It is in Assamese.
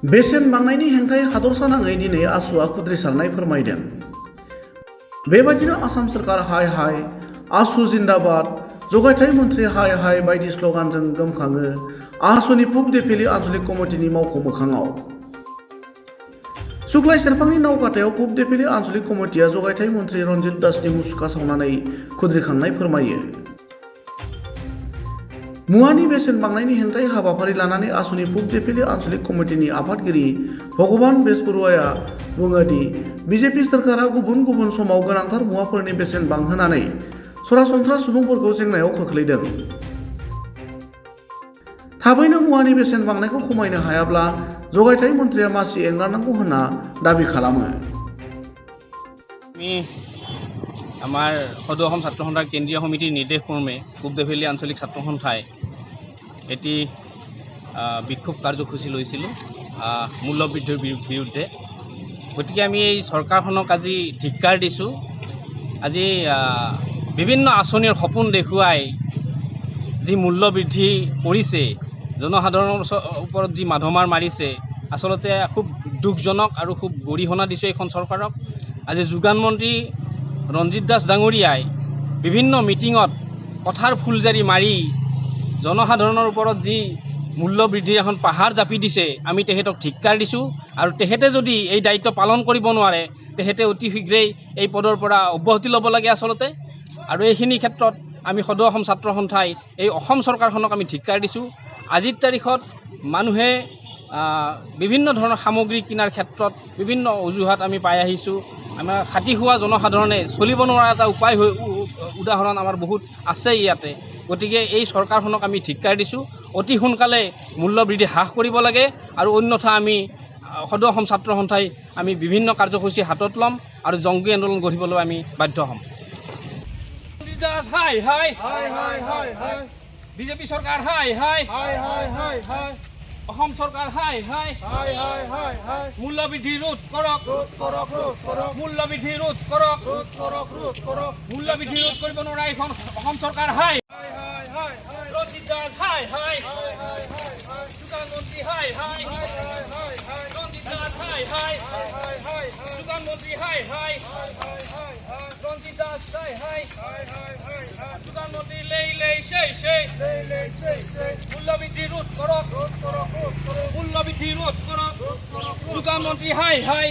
बेसेन बांनायनि हेंथायै हादरसा नाङै दिनै आसुआ खुद्रिसारनाय फोरमायदों। बेबायदिनो आसाम सोरखार हाय हाय, आसु जिन्दाबाद, जगायथाय मन्थ्रि हाय हाय बायदि स्लगानजों गोमखाङो आसुनि पुब देफेलि आन्चलिक कमिटिनि मावख' मोखाङाव। सुग्लाय सेरफांनि नावकाटायाव पुब देफेलि आन्चलिक कमिटिया जगायथाय मन्थ्रि रन्जित दासनि मुसुखा सावनानै खुद्रिखांनाय फोरमायो। मुवानि बेसेन बांनायनि हेंथायै हाबाफारि लानानै आसुनि पुब देफेलि आन्चलिक कमिटिनि आफादगिरि भगवान बेसबरुवाया बुङो दि बिजेपि सोरखारा गुबुन गुबुन समाव गोनांथार मुवाफोरनि बेसेन बांहोनानै सरासनस्रा सुबुंफोरखौ जेंनायाव खोख्लैदों। थाबैनो मुवानि बेसेन बांनायखौ खमायनो हायाब्ला जगायथाय मन्थ्रिया मासि एंगारनांगौ होनना दाबि खालामो। আমাৰ সদৌ অসম ছাত্ৰ সন্থাৰ কেন্দ্ৰীয় সমিতিৰ নিৰ্দেশ ক্ৰমে পূব দেফেলি আঞ্চলিক ছাত্ৰ সন্থাই এটি বিক্ষোভ কাৰ্যসূচী লৈছিলোঁ মূল্য বৃদ্ধিৰ বিৰুদ্ধে। গতিকে আমি এই চৰকাৰখনক আজি ধিক্কাৰ দিছোঁ। আজি বিভিন্ন আঁচনিৰ সপোন দেখুৱাই যি মূল্য বৃদ্ধি কৰিছে, জনসাধাৰণৰ ওপৰত যি মাধমাৰ মাৰিছে, আচলতে খুব দুখজনক আৰু খুব গৰিহণা দিছোঁ এইখন চৰকাৰক। আজি যোগান মন্ত্ৰী ৰঞ্জিত দাস ডাঙৰীয়াই বিভিন্ন মিটিঙত কথাৰ ফুলজাৰি মাৰি জনসাধাৰণৰ ওপৰত যি মূল্য বৃদ্ধিৰ এখন পাহাৰ জাপি দিছে, আমি তেখেতক ধিক্কাৰ দিছোঁ। আৰু তেখেতে যদি এই দায়িত্ব পালন কৰিব নোৱাৰে, তেখেতে অতি শীঘ্ৰেই এই পদৰ পৰা অব্যাহতি ল'ব লাগে আচলতে। আৰু এইখিনি ক্ষেত্ৰত আমি সদৌ অসম ছাত্ৰ সন্থাই এই অসম চৰকাৰখনক আমি ধিক্কাৰ দিছোঁ। আজিৰ তাৰিখত মানুহে বিভিন্ন ধৰণৰ সামগ্ৰী কিনাৰ ক্ষেত্ৰত বিভিন্ন অজুহাত আমি পাই আহিছোঁ। আমাৰ খাটি খোৱা জনসাধাৰণে চলিব নোৱাৰা এটা উদাহৰণ আমাৰ বহুত আছে ইয়াতে। গতিকে এই চৰকাৰখনক আমি ধিক্কাৰ দিছোঁ। অতি সোনকালে মূল্য বৃদ্ধি হ্ৰাস কৰিব লাগে, আৰু অন্যথা আমি সদৌ অসম ছাত্ৰ সন্থাই আমি বিভিন্ন কাৰ্যসূচী হাতত ল'ম আৰু জংগী আন্দোলন গঢ়িবলৈ আমি বাধ্য হ'ম। বিজেপি চৰকাৰ হাই হাই, অসম চৰকাৰ হাই হাই, মূল্য বৃদ্ধি ৰোধ কৰক, মূল্য বৃদ্ধি ৰোধ কৰক, মূল্য বৃদ্ধি ৰোধ কৰিব নোৱাৰা এইখন অসম চৰকাৰ হাই, ৰঞ্জিত দাস হাই হাই, যোগান মন্ত্ৰী হাই হাই, ৰঞ্জিত দাস হাই হাই, যোগান মন্ত্ৰী হাই হাই, ৰঞ্জিত দাস হাই হাই, যোগান মন্ত্ৰী লেই সেই মূল্য বৃদ্ধি ৰোধ কৰক, মূল্য বৃদ্ধি ৰোধ কৰক, যোগান মন্ত্ৰী হাই হাই।